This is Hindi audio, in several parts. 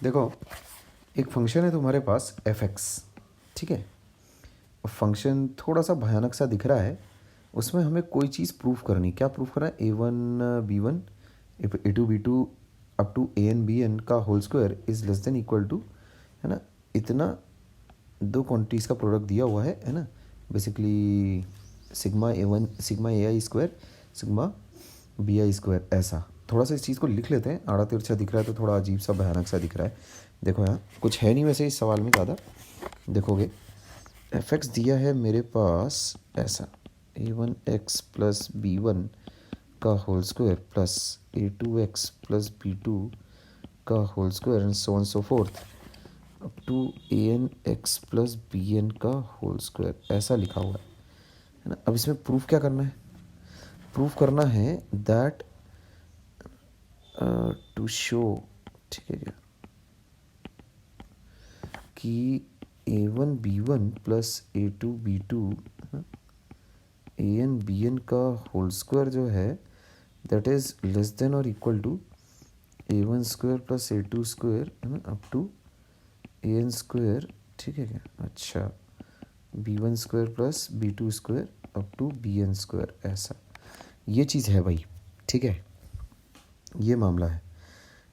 देखो, एक फंक्शन है तुम्हारे पास एफ एक्स, ठीक है। फंक्शन थोड़ा सा भयानक सा दिख रहा है। उसमें हमें कोई चीज़ प्रूफ करनी, क्या प्रूफ करना है? a1 b1 a2 b2 up to an bn का whole square is less than equal to, है ना, इतना दो क्वांटिटीज़ का प्रोडक्ट दिया हुआ है ना। Basically sigma a1 sigma ai square sigma bi square, ऐसा थोड़ा सा इस चीज़ को लिख लेते हैं। आड़ा तिरछा दिख रहा है तो थोड़ा अजीब सा भयानक सा दिख रहा है। देखो यहाँ कुछ है नहीं वैसे इस सवाल में ज़्यादा। देखोगे एफ एक्स दिया है मेरे पास ऐसा, a1x प्लस b1 का whole square plus a2x plus b2 का whole square and so on so forth up to an x plus bn का होल स्क्वायर, ऐसा लिखा हुआ है ना। अब इसमें प्रूफ क्या करना है? प्रूफ करना है दैट टू शो, ठीक है क्या, कि a1 b1 plus a2 b2 an bn का होल स्क्वायर जो है दैट इज लेस देन और equal to a1 square plus a2 square, है ना, अप टू an स्क्वायर, ठीक है क्या। अच्छा, b1 square plus b2 square up to bn square, ऐसा ये चीज़ है भाई, ठीक है। ये मामला है।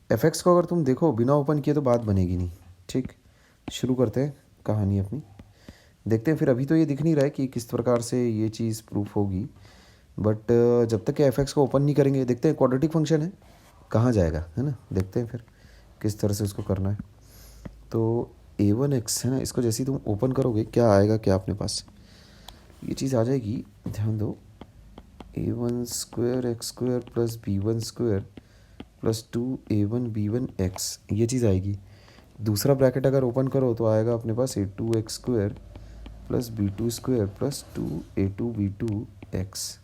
एफ एक्स को अगर तुम देखो बिना ओपन किए तो बात बनेगी नहीं, ठीक। शुरू करते हैं कहानी अपनी, देखते हैं फिर। अभी तो ये दिख नहीं रहा है कि किस प्रकार से ये चीज़ प्रूफ होगी, बट जब तक कि एफ एक्स को ओपन नहीं करेंगे, देखते हैं क्वाड्रेटिक फंक्शन है कहाँ जाएगा, है ना। देखते हैं फिर किस तरह से उसको करना है। तो a1x है ना, इसको जैसे ही तुम ओपन करोगे क्या आएगा, क्या अपने पास ये चीज़ आ जाएगी, ध्यान दो, a1 square x square plus b1 square plus 2a1b1x, ये चीज़ आएगी। दूसरा ब्रैकेट अगर ओपन करो तो आएगा अपने पास a2x square plus b2 square plus 2a2b2x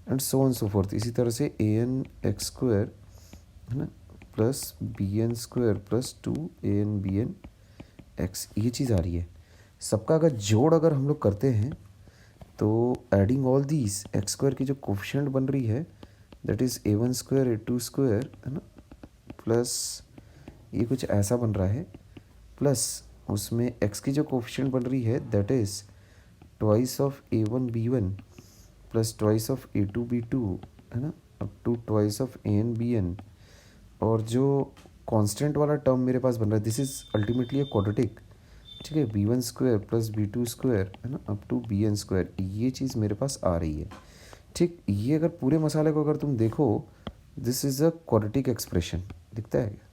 and so on so fourth. इसी तरह से an x स्क्वायर, है ना, plus bn square plus 2an bn x, ये चीज़ आ रही है। सबका अगर जोड़ अगर हम लोग करते हैं तो adding all these x square की जो कोफिशिएंट बन रही है that is a1 square a2 square, है ना, प्लस ये कुछ ऐसा बन रहा है, प्लस उसमें x की जो कोफिशिएंट बन रही है that is twice of a1b1 plus twice of a2b2, है ना, up to twice of an bn। और जो कांस्टेंट वाला टर्म मेरे पास बन रहा है this is ultimately a quadratic, ठीक है, b1 square plus b2 square, है ना, अप टू bn स्क्वायर, ये चीज़ मेरे पास आ रही है, ठीक। ये अगर पूरे मसाले को अगर तुम देखो this is a quadratic expression, दिखता है क्या,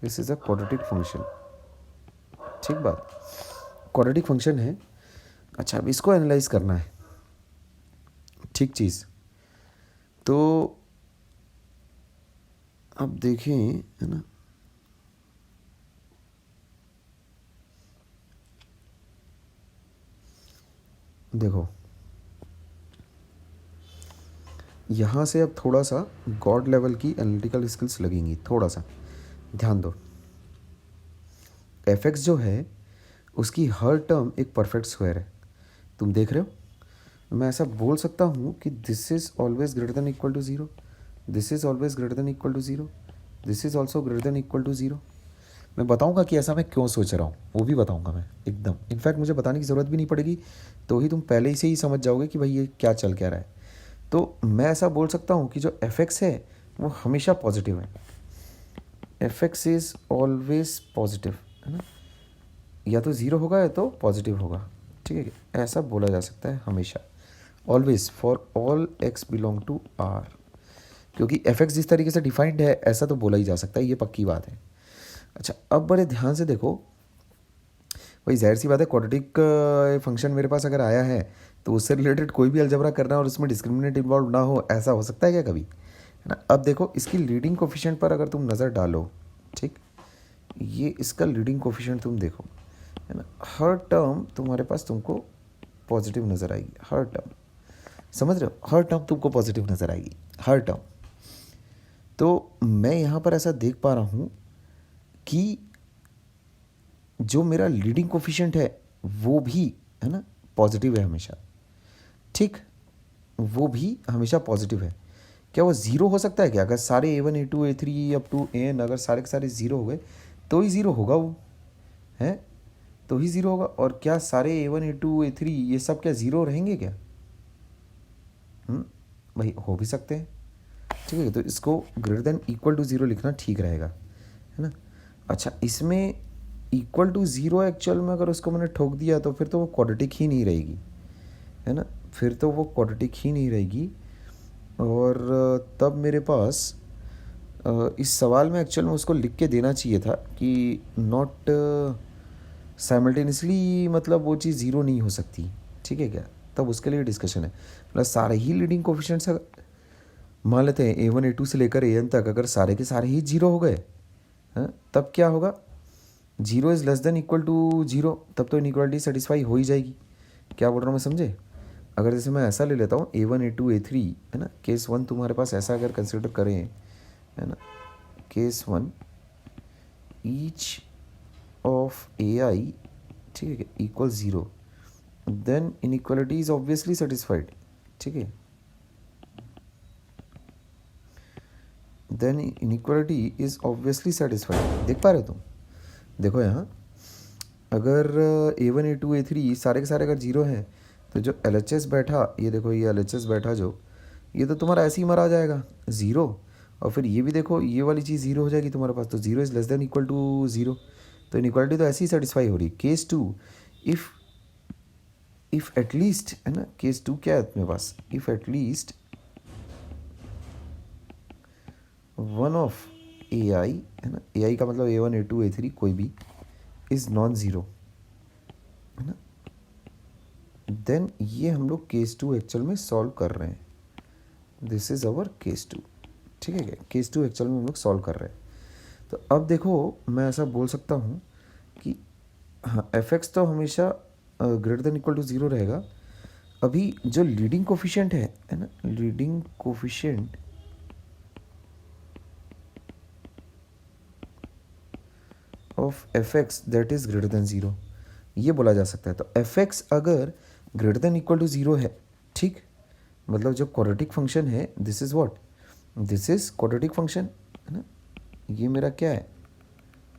this is a quadratic function, ठीक बात, क्वाड्रेटिक फंक्शन है। अच्छा, अब इसको एनालाइज करना है, ठीक चीज़। तो अब देखें, है ना, देखो यहाँ से अब थोड़ा सा गॉड लेवल की एनालिटिकल स्किल्स लगेंगी, थोड़ा सा ध्यान दो। एफ एक्स जो है उसकी हर टर्म एक परफेक्ट स्क्वायर है, तुम देख रहे हो। मैं ऐसा बोल सकता हूँ कि this is always greater than equal to zero, this is always greater than equal to zero, this is also greater than equal to zero. मैं बताऊंगा कि ऐसा मैं क्यों सोच रहा हूँ, वो भी बताऊंगा मैं एकदम। इनफैक्ट मुझे बताने की ज़रूरत भी नहीं पड़ेगी, तो ही तुम पहले ही से ही समझ जाओगे कि भाई ये क्या चल क्या रहा है। तो मैं ऐसा बोल सकता हूँ कि जो एफ एक्स है वो हमेशा पॉजिटिव है, F x is always positive, है ना, या तो ज़ीरो होगा या तो पॉजिटिव होगा, ठीक है, ऐसा बोला जा सकता है हमेशा, always for all x belong to R. क्योंकि एफ एक्स जिस तरीके से डिफाइंड है ऐसा तो बोला ही जा सकता है, ये पक्की बात है। अच्छा, अब बड़े ध्यान से देखो भाई, जाहिर सी बात है क्वाड्रेटिक फंक्शन मेरे पास अगर आया है तो उससे रिलेटेड कोई भी अलजबरा करना और उसमें डिस्क्रिमिनेंट इन्वॉल्व ना हो, ऐसा हो सकता है क्या कभी, है ना। अब देखो इसकी लीडिंग कोफिशिएंट पर अगर तुम नज़र डालो, ठीक, ये इसका लीडिंग कोफिशिएंट तुम देखो, है ना, हर टर्म तुम्हारे पास तुमको पॉजिटिव नज़र आएगी, हर टर्म, समझ रहे हो, हर टर्म तुमको पॉजिटिव नज़र आएगी, हर टर्म। तो मैं यहाँ पर ऐसा देख पा रहा हूँ कि जो मेरा लीडिंग कोफिशिएंट है वो भी, है ना, पॉजिटिव है हमेशा, ठीक, वो भी हमेशा पॉजिटिव है। क्या वो ज़ीरो हो सकता है क्या? अगर सारे A1 A2 A3 up to An अगर सारे के सारे ज़ीरो हो गए तो ही ज़ीरो होगा वो, है तो ही ज़ीरो होगा। और क्या सारे A1 A2 A3 ये सब क्या ज़ीरो रहेंगे क्या? भाई हो भी सकते हैं, ठीक है। तो इसको greater than equal to zero लिखना ठीक रहेगा, है ना। अच्छा, इसमें इक्वल टू ज़ीरो एक्चुअल में अगर उसको मैंने ठोक दिया तो फिर तो वो क्वाड्रेटिक ही नहीं रहेगी, है ना, फिर तो वो क्वाड्रेटिक ही नहीं रहेगी। और तब मेरे पास इस सवाल में एक्चुअल में उसको लिख के देना चाहिए था कि नॉट साइमल्टेनियसली, मतलब वो चीज़ ज़ीरो नहीं हो सकती, ठीक है क्या। तब उसके लिए डिस्कशन है, प्लस सारे ही लीडिंग कोफिशिएंट्स मान लेते हैं A1 A2 से लेकर An तक अगर सारे के सारे ही जीरो हो गए, हैं, तब क्या होगा, zero is less than equal to zero, तब तो इनइक्वालिटी सेटिस्फाई हो ही जाएगी। क्या बोल रहा हूँ मैं, समझे। अगर जैसे मैं ऐसा ले लेता हूँ A1 A2 A3, है ना, केस वन तुम्हारे पास ऐसा अगर कंसिडर करें, है ना, case one each of AI, ठीक है, equal zero, then inequality is obviously satisfied, ठीक है। Then inequality is obviously satisfied, देख पा रहे हो तुम। देखो यहाँ अगर A1 A2 A3 सारे के सारे अगर जीरो हैं तो जो LHS बैठा, ये देखो ये LHS बैठा जो, ये तो तुम्हारा ऐसे ही मरा जाएगा ज़ीरो। और फिर ये भी देखो ये वाली चीज़ ज़ीरो हो जाएगी तुम्हारे पास, तो zero is less than equal to zero, तो इनइक्वालिटी तो ऐसे ही सेटिस्फाई हो रही। केस टू, इफ़ एटलीस्ट, है ना, केस टू क्या है तुम्हारे पास, if at least one of AI, है ना, AI का मतलब A1 A2 A3 कोई भी इज़ नॉन ज़ीरो, है ना, देन ये हम लोग केस टू एक्चुअल में सॉल्व कर रहे हैं। This is our case two, ठीक है क्या, केस टू एक्चुअल में हम लोग सॉल्व कर रहे हैं। तो अब देखो मैं ऐसा बोल सकता हूँ कि हाँ fx तो हमेशा greater than equal to zero रहेगा। अभी जो लीडिंग कोफिशिएंट है ना, leading coefficient of fx that is greater than zero, ये बोला जा सकता है। तो fx अगर greater than equal to zero है, ठीक, मतलब जो क्वाड्रेटिक फंक्शन है, this is what, this is quadratic function, है ना, ये मेरा क्या है,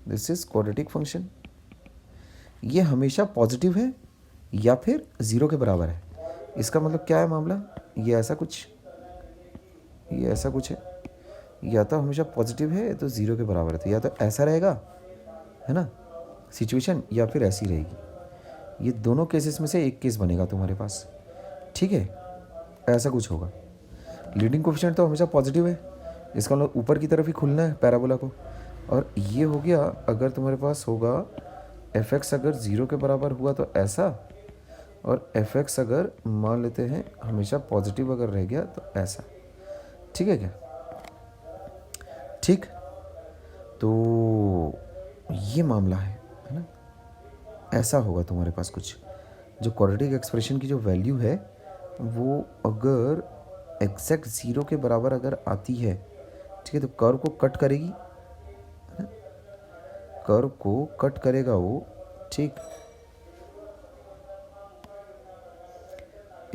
दिस इज़ क्वाड्रेटिक फंक्शन, ये हमेशा पॉजिटिव है या फिर ज़ीरो के बराबर है। इसका मतलब क्या है मामला, ये ऐसा कुछ, ये ऐसा कुछ है, या तो हमेशा पॉजिटिव है तो ज़ीरो के बराबर है, तो या तो ऐसा रहेगा, है ना, सिचुएशन, या फिर ऐसी रहेगी। ये दोनों केसेस में से एक केस बनेगा तुम्हारे पास, ठीक है, ऐसा कुछ होगा। लीडिंग कोफिशिएंट तो हमेशा पॉजिटिव है, इसका मतलब ऊपर की तरफ ही खुलना है पैराबोला को। और ये हो गया अगर तुम्हारे पास होगा fx अगर ज़ीरो के बराबर हुआ तो ऐसा, और fx अगर मान लेते हैं हमेशा पॉजिटिव अगर रह गया तो ऐसा, ठीक है क्या, ठीक। तो ये मामला है ना, ऐसा होगा तुम्हारे पास कुछ, जो क्वाड्रेटिक एक्सप्रेशन की जो वैल्यू है वो अगर एग्जैक्ट ज़ीरो के बराबर अगर आती है, ठीक है, तो कर्व को कट करेगी, है ना, कर्व को कट करेगा वो, ठीक।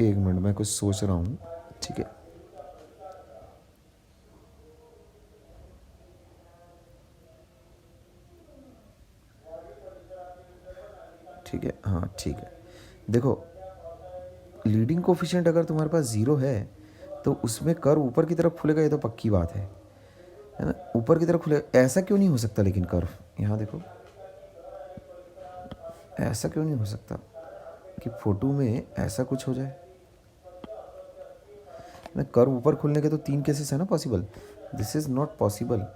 एक मिनट मैं कुछ सोच रहा हूँ, ठीक है, ठीक है, हाँ ठीक है। देखो लीडिंग कोफिशिएंट अगर तुम्हारे पास ज़ीरो है तो उसमें कर्व ऊपर की तरफ खुलेगा, ये तो पक्की बात है ना, ऊपर की तरफ खुलेगा। ऐसा क्यों नहीं हो सकता लेकिन कर्व, यहाँ देखो ऐसा क्यों नहीं हो सकता कि फोटो में ऐसा कुछ हो जाए ना, कर्व ऊपर खुलने के तो तीन केसेस है ना possible, this is not possible,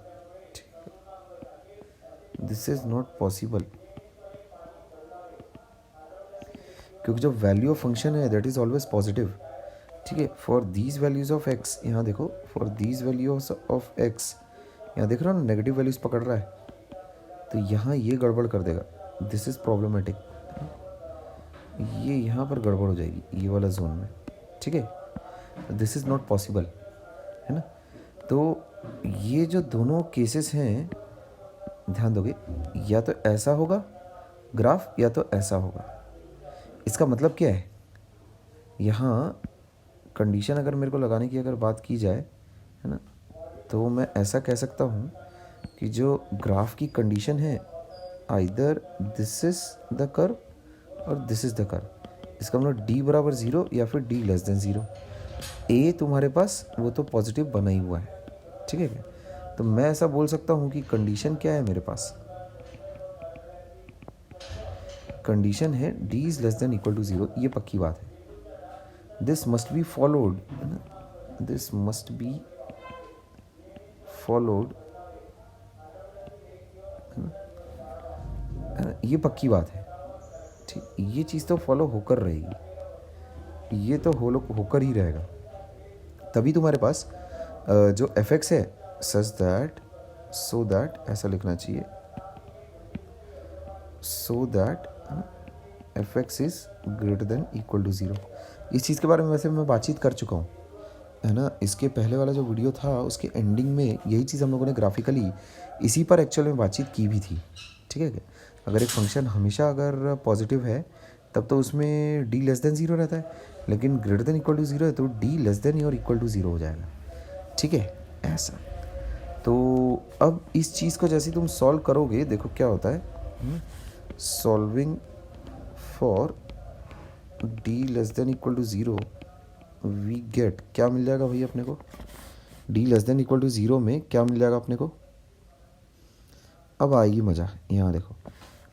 this is not possible, क्योंकि जो वैल्यू ऑफ फंक्शन है दैट इज़ ऑलवेज पॉजिटिव, ठीक है। For these values of x, यहाँ देखो for these values of x, यहाँ देख रहे हो ना नेगेटिव वैल्यूज़ पकड़ रहा है, तो यहाँ ये गड़बड़ कर देगा, दिस इज़ प्रॉब्लमेटिक, ये यहाँ पर गड़बड़ हो जाएगी ये वाला जोन में, ठीक है, दिस इज़ नॉट पॉसिबल, है ना। तो ये जो दोनों केसेस हैं ध्यान दोगे, या तो ऐसा होगा ग्राफ या तो ऐसा होगा। इसका मतलब क्या है, यहाँ कंडीशन अगर मेरे को लगाने की अगर बात की जाए, है है ना। तो मैं ऐसा कह सकता हूँ कि जो ग्राफ की कंडीशन है, either this is the curve और दिस इज द कर्व, इसका मतलब डी बराबर 0 या फिर डी लेस देन 0। ए तुम्हारे पास वो तो पॉजिटिव बना ही हुआ है, ठीक है क्या। तो मैं ऐसा बोल सकता हूँ कि कंडीशन क्या है मेरे पास, कंडीशन है D is less than equal to 0, ये पक्की बात है। दिस मस्ट बी फॉलोड, है ना, दिस मस्ट बी फॉलोड, है ना, ये पक्की बात है, ठीक। ये चीज़ तो फॉलो होकर रहेगी, ये तो होकर ही रहेगा। तभी तुम्हारे पास जो एफ एक्स है सच दैट, सो दैट, ऐसा लिखना चाहिए, so that f x is greater than equal to 0। इस चीज़ के बारे में वैसे मैं बातचीत कर चुका हूँ, है ना। इसके पहले वाला जो वीडियो था उसके एंडिंग में यही चीज़ हम लोगों ने ग्राफिकली इसी पर एक्चुअल में बातचीत की भी थी, ठीक है क्या। अगर एक फंक्शन हमेशा अगर पॉजिटिव है तब तो उसमें डी लेस देन 0 रहता है, लेकिन ग्रेटर देन इक्वल टू 0 है तो डी लेस देन और इक्वल टू 0 हो जाएगा, ठीक है ऐसा। तो अब इस चीज़ को जैसे तुम सॉल्व करोगे, देखो क्या होता है, solving for D less than equal to 0 we get, क्या मिल जाएगा भाई अपने को, D less than equal to 0 में क्या मिल जाएगा अपने को। अब आएगी मज़ा, यहाँ देखो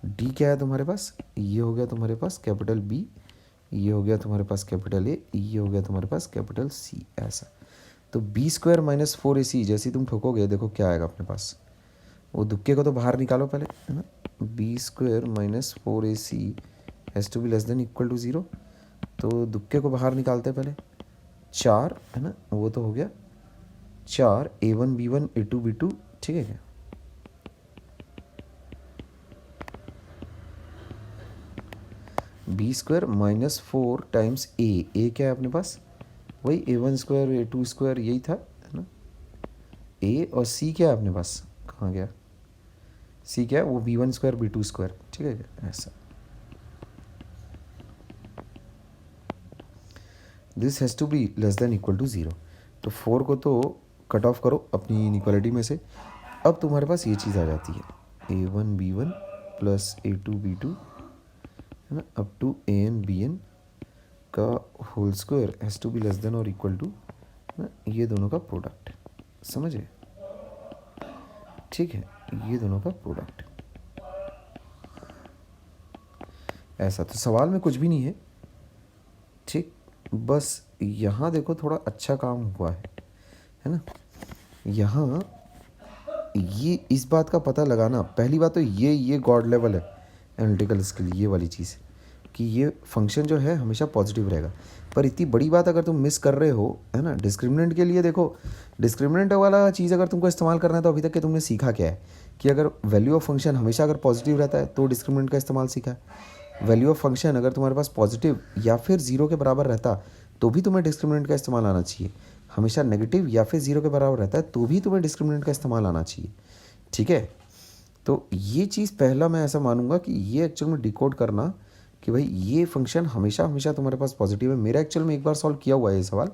डी क्या है तुम्हारे पास, ये हो गया तुम्हारे पास कैपिटल बी, ये हो गया तुम्हारे पास कैपिटल ए, ये हो गया तुम्हारे पास कैपिटल सी, ऐसा। तो बी स्क्वायर माइनस 4ac जैसे तुम ठोकोगे देखो क्या आएगा अपने पास, वो दुक्के को तो बाहर निकालो पहले, है ना। B square minus 4ac has to be less than equal to 0, तो दुक्के को बाहर निकालते हैं पहले, 4, है ना, वो तो हो गया 4 a1 b1 a2 b2, ठीक है क्या। बी स्क्वायर माइनस 4 टाइम्स ए क्या है अपने पास, वही a1 स्क्वायर a2 स्क्वायर यही था, है ना। ए और सी क्या है अपने पास, कहाँ गया सी, क्या है वो b1 स्क्वायर b2 स्क्वायर, ठीक है क्या ऐसा। This has to be less than equal to 0, तो 4 को तो कट ऑफ करो अपनी इनइक्वालिटी में से। अब तुम्हारे पास ये चीज़ आ जाती है a1 b1 plus a2 b2, है ना, अप टू an bn का whole square has to be less than और इक्वल टू, ना, ये दोनों का प्रोडक्ट, समझे, ठीक है, ये दोनों का प्रोडक्ट ऐसा। तो सवाल में कुछ भी नहीं है, ठीक, बस यहाँ देखो थोड़ा अच्छा काम हुआ है ना। यहाँ ये इस बात का पता लगाना, पहली बात तो ये गॉड लेवल है एनालिटिकल स्किल, ये वाली चीज़ कि ये फंक्शन जो है हमेशा पॉजिटिव रहेगा। पर इतनी बड़ी बात अगर तुम मिस कर रहे हो, है ना, डिस्क्रिमिनेंट के लिए देखो, डिस्क्रिमिनेंट वाला चीज़ अगर तुमको इस्तेमाल करना है तो अभी तक के तुमने सीखा क्या है कि अगर वैल्यू ऑफ फंक्शन हमेशा अगर पॉजिटिव रहता है तो डिस्क्रिमिनेंट का इस्तेमाल सीखा है। वैल्यू ऑफ फंक्शन अगर तुम्हारे पास पॉजिटिव या फिर 0 के बराबर रहता तो भी तुम्हें डिस्क्रिमिनेंट का इस्तेमाल आना चाहिए। हमेशा नेगेटिव या फिर 0 के बराबर रहता है तो भी तुम्हें डिस्क्रिमिनेंट का इस्तेमाल आना चाहिए, ठीक है। तो ये चीज़ पहला मैं ऐसा मानूंगा कि ये एक्चुअल में डिकोड करना कि भाई ये फंक्शन हमेशा हमेशा तुम्हारे पास पॉजिटिव है। मेरा एक्चुअल में एक बार सॉल्व किया हुआ है ये सवाल,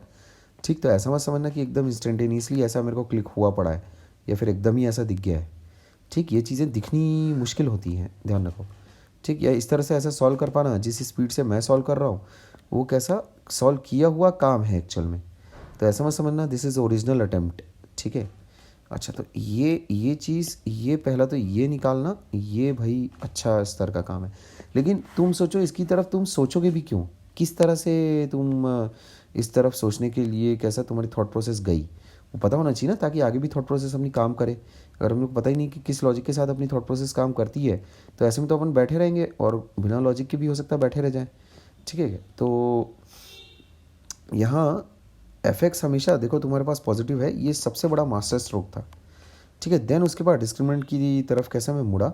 ठीक। तो ऐसा मत समझना कि एकदम इंस्टेंटेनियसली ऐसा मेरे को क्लिक हुआ पड़ा है या फिर एकदम ही ऐसा दिख गया है, ठीक। ये चीज़ें दिखनी मुश्किल होती हैं, ध्यान रखो, ठीक। या इस तरह से ऐसा सॉल्व कर पाना जिस स्पीड से मैं सॉल्व कर रहा हूँ वो कैसा सॉल्व किया हुआ काम है एक्चुअल में। तो ऐसा मत समझना दिस इज़ ओरिजिनल अटेम्प्ट, ठीक है। अच्छा, तो ये चीज़, ये पहला तो ये निकालना, ये भाई अच्छा स्तर का काम है। लेकिन तुम सोचो इसकी तरफ, तुम सोचोगे भी क्यों, किस तरह से तुम इस तरफ सोचने के लिए कैसा तुम्हारी थॉट प्रोसेस गई, वो पता होना चाहिए ना, ताकि आगे भी थॉट प्रोसेस अपनी काम करे। अगर हम लोग पता ही नहीं कि किस लॉजिक के साथ अपनी थॉट प्रोसेस काम करती है तो ऐसे में तो अपन बैठे रहेंगे और बिना लॉजिक के भी हो सकता है बैठे रह जाएं, ठीक है। तो यहाँ एफ एक्स हमेशा देखो तुम्हारे पास पॉजिटिव है, ये सबसे बड़ा मास्टर स्ट्रोक था, ठीक है। देन उसके बाद डिस्क्रिमिनेंट की तरफ कैसे मैं मुड़ा,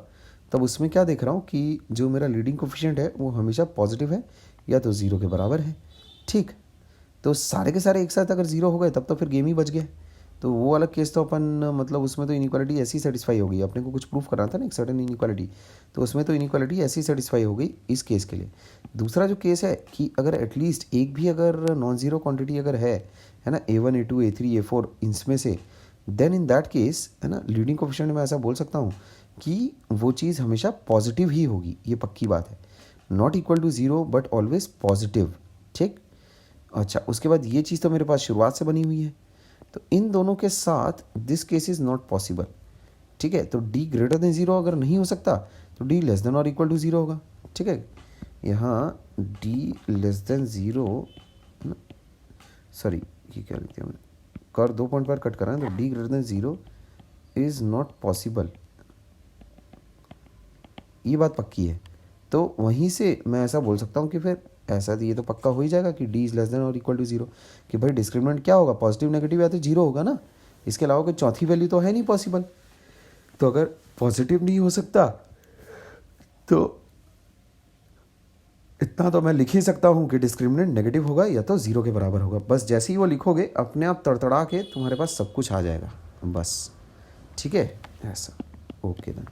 तब उसमें क्या देख रहा हूँ कि जो मेरा लीडिंग कोफिशिएंट है वो हमेशा पॉजिटिव है या तो 0 के बराबर है, ठीक। तो सारे के सारे एक साथ अगर 0 हो गए तब तो फिर गेम ही बच गए। तो वो वाला केस तो अपन मतलब उसमें तो इनइक्वालिटी ऐसी सेटिस्फाई हो गई, अपने को कुछ प्रूफ करना था ना एक सर्टेन इनइक्वालिटी, तो उसमें तो इनइक्वालिटी ऐसी सेटिस्फाई हो गई इस केस के लिए। दूसरा जो केस है कि अगर एटलीस्ट एक भी अगर नॉन ज़ीरो क्वांटिटी अगर है है ना, A1 A2 A3 A4 इसमें से, देन इन दैट केस है ना लीडिंग कोफिशिएंट में ऐसा बोल सकता हूँ कि वो चीज़ हमेशा पॉजिटिव ही होगी, ये पक्की बात है। Not equal to zero but always positive, ठीक। अच्छा, उसके बाद ये चीज़ तो मेरे पास शुरुआत से बनी हुई है, तो इन दोनों के साथ this case is not possible, ठीक है। तो डी ग्रेटर देन ज़ीरो अगर नहीं हो सकता तो डी लेस देन और इक्वल टू ज़ीरो होगा, ठीक है। यहाँ D less than zero, sorry ये क्या लिख दिया मैंने, कर 2 पॉइंट पर कट करा है, तो D greater than zero is not possible, ये बात पक्की है। तो वहीं से मैं ऐसा बोल सकता हूँ कि फिर ऐसा ये तो पक्का हो ही जाएगा कि डी इज़ लेस देन और इक्वल टू ज़ीरो, कि भाई डिस्क्रिमिनेंट क्या होगा, पॉजिटिव नेगेटिव या तो जीरो होगा ना, इसके अलावा कोई चौथी वैल्यू तो है नहीं पॉसिबल। तो अगर पॉजिटिव नहीं हो सकता तो इतना तो मैं लिख ही सकता हूँ कि डिस्क्रिमिनेंट नेगेटिव होगा या तो ज़ीरो के बराबर होगा। बस जैसे ही वो लिखोगे अपने आप तड़तड़ा के तुम्हारे पास सब कुछ आ जाएगा बस, ठीक है ऐसा। Okay then.